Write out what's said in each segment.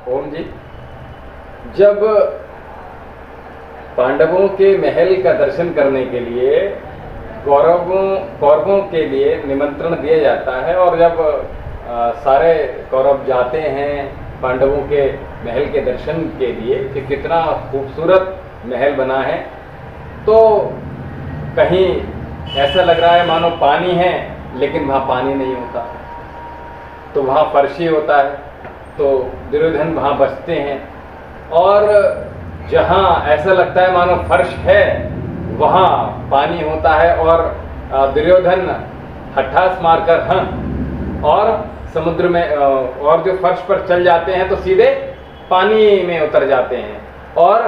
ओम जी, जब पांडवों के महल का दर्शन करने के लिए कौरवों के लिए निमंत्रण दिया जाता है और जब सारे कौरव जाते हैं पांडवों के महल के दर्शन के लिए कि कितना खूबसूरत महल बना है, तो कहीं ऐसा लग रहा है मानो पानी है, लेकिन वहाँ पानी नहीं होता, तो वहाँ फर्श ही होता है। तो दुर्योधन वहाँ बसते हैं और जहाँ ऐसा लगता है मानो फर्श है, वहाँ पानी होता है और दुर्योधन हठास मारकर और समुद्र में और जो फर्श पर चल जाते हैं तो सीधे पानी में उतर जाते हैं और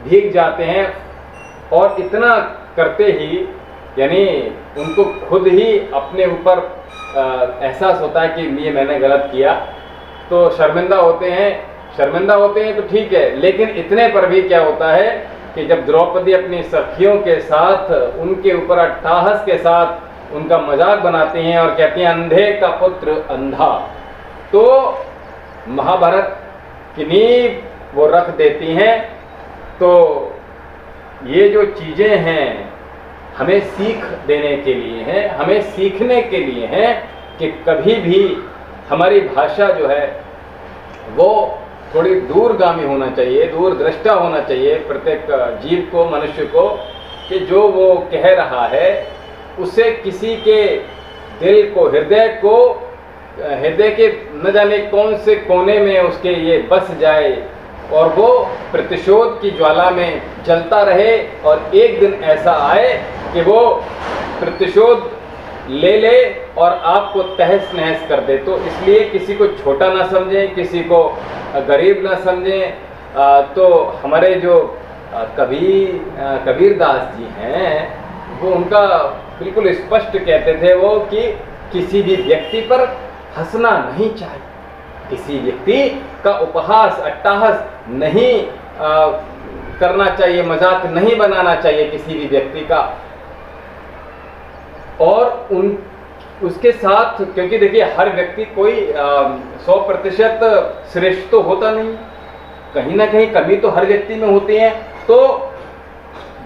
भीग जाते हैं। और इतना करते ही यानी उनको खुद ही अपने ऊपर एहसास होता है कि ये मैंने गलत किया, तो शर्मिंदा होते हैं तो ठीक है, लेकिन इतने पर भी क्या होता है कि जब द्रौपदी अपनी सखियों के साथ उनके ऊपर अट्टहास के साथ उनका मजाक बनाती हैं और कहती हैं अंधे का पुत्र अंधा, तो महाभारत की नींव वो रख देती हैं। तो ये जो चीज़ें हैं हमें सीख देने के लिए हैं, हमें सीखने के लिए हैं कि कभी भी हमारी भाषा जो है वो थोड़ी दूरगामी होना चाहिए, दूरदृष्टा होना चाहिए प्रत्येक जीव को, मनुष्य को, कि जो वो कह रहा है उसे किसी के दिल को, हृदय के न जाने कौन से कोने में उसके ये बस जाए और वो प्रतिशोध की ज्वाला में जलता रहे और एक दिन ऐसा आए कि वो प्रतिशोध ले और आपको तहस नहस कर दे। तो इसलिए किसी को छोटा ना समझें, किसी को गरीब ना समझें। तो हमारे जो कबीरदास जी हैं वो उनका बिल्कुल स्पष्ट कहते थे वो कि किसी भी व्यक्ति पर हंसना नहीं चाहिए, किसी व्यक्ति का उपहास अट्टहास नहीं करना चाहिए, मजाक नहीं बनाना चाहिए किसी भी व्यक्ति का। और उसके साथ, क्योंकि देखिए हर व्यक्ति कोई 100% श्रेष्ठ तो होता नहीं, कहीं ना कहीं कमी तो हर व्यक्ति में होती है। तो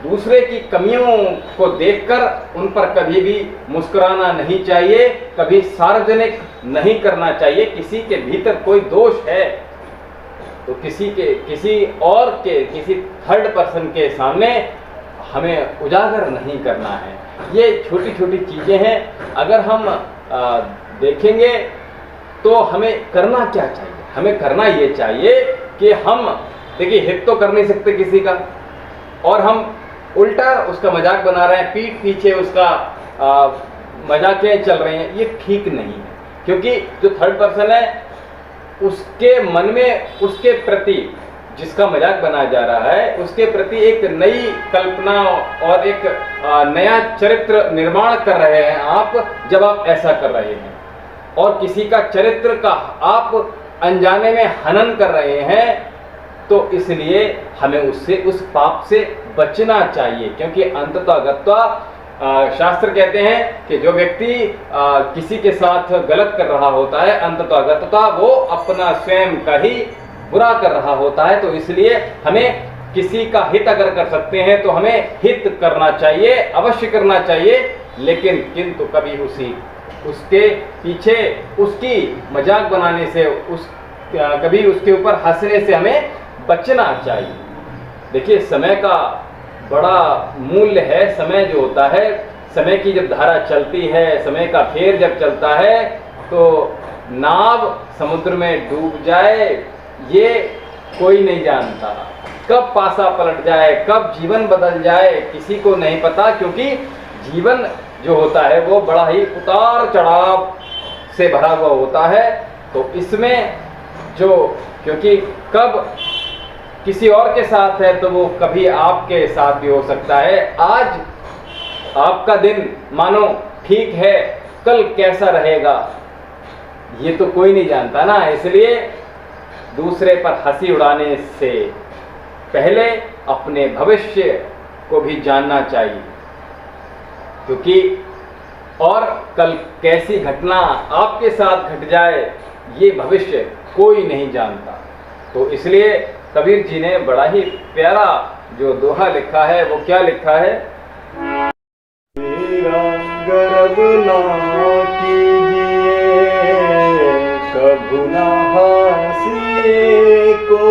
दूसरे की कमियों को देखकर उन पर कभी भी मुस्कुराना नहीं चाहिए, कभी सार्वजनिक नहीं करना चाहिए। किसी के भीतर कोई दोष है तो किसी थर्ड पर्सन के सामने हमें उजागर नहीं करना है। ये छोटी छोटी चीज़ें हैं, अगर हम देखेंगे तो हमें करना क्या चाहिए? हमें करना ये चाहिए कि हम देखिए हित तो कर नहीं सकते किसी का, और हम उल्टा उसका मजाक बना रहे हैं, पीठ पीछे उसका मजाकें चल रही हैं, ये ठीक नहीं है। क्योंकि जो थर्ड पर्सन है उसके मन में उसके प्रति, जिसका मजाक बनाया जा रहा है, उसके प्रति एक नई कल्पना और एक नया चरित्र निर्माण कर रहे हैं आप जब आप ऐसा कर रहे हैं, और किसी का चरित्र का आप अनजाने में हनन कर रहे हैं। तो इसलिए हमें उससे, उस पाप से बचना चाहिए, क्योंकि अंततः शास्त्र कहते हैं कि जो व्यक्ति किसी के साथ गलत कर रहा होता है, अंततः वो अपना स्वयं का ही बुरा कर रहा होता है। तो इसलिए हमें किसी का हित अगर कर सकते हैं तो हमें हित करना चाहिए, अवश्य करना चाहिए, लेकिन किंतु कभी उसके पीछे उसकी मजाक बनाने से, कभी उसके ऊपर हंसने से हमें बचना चाहिए। देखिए समय का बड़ा मूल्य है। समय जो होता है, समय की जब धारा चलती है, समय का फेर जब चलता है, तो नाव समुद्र में डूब जाए ये कोई नहीं जानता, कब पासा पलट जाए, कब जीवन बदल जाए किसी को नहीं पता, क्योंकि जीवन जो होता है वो बड़ा ही उतार चढ़ाव से भरा हुआ होता है। तो इसमें क्योंकि कब किसी और के साथ है तो वो कभी आपके साथ भी हो सकता है। आज आपका दिन मानो ठीक है, कल कैसा रहेगा ये तो कोई नहीं जानता ना। इसलिए दूसरे पर हंसी उड़ाने से पहले अपने भविष्य को भी जानना चाहिए, क्योंकि और कल कैसी घटना आपके साथ घट जाए ये भविष्य कोई नहीं जानता। तो इसलिए कबीर जी ने बड़ा ही प्यारा जो दोहा लिखा है, वो क्या लिखा है? मेरा गर्व ना कीजिए कभू ना हासिए को,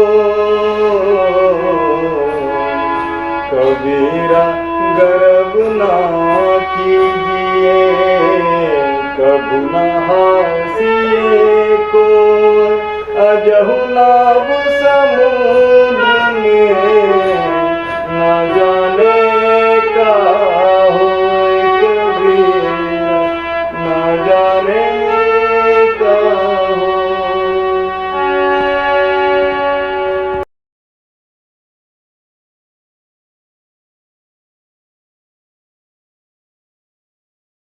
कबीरा गर्व ना कीजिए कभू ना हासिए को, अजहु नाव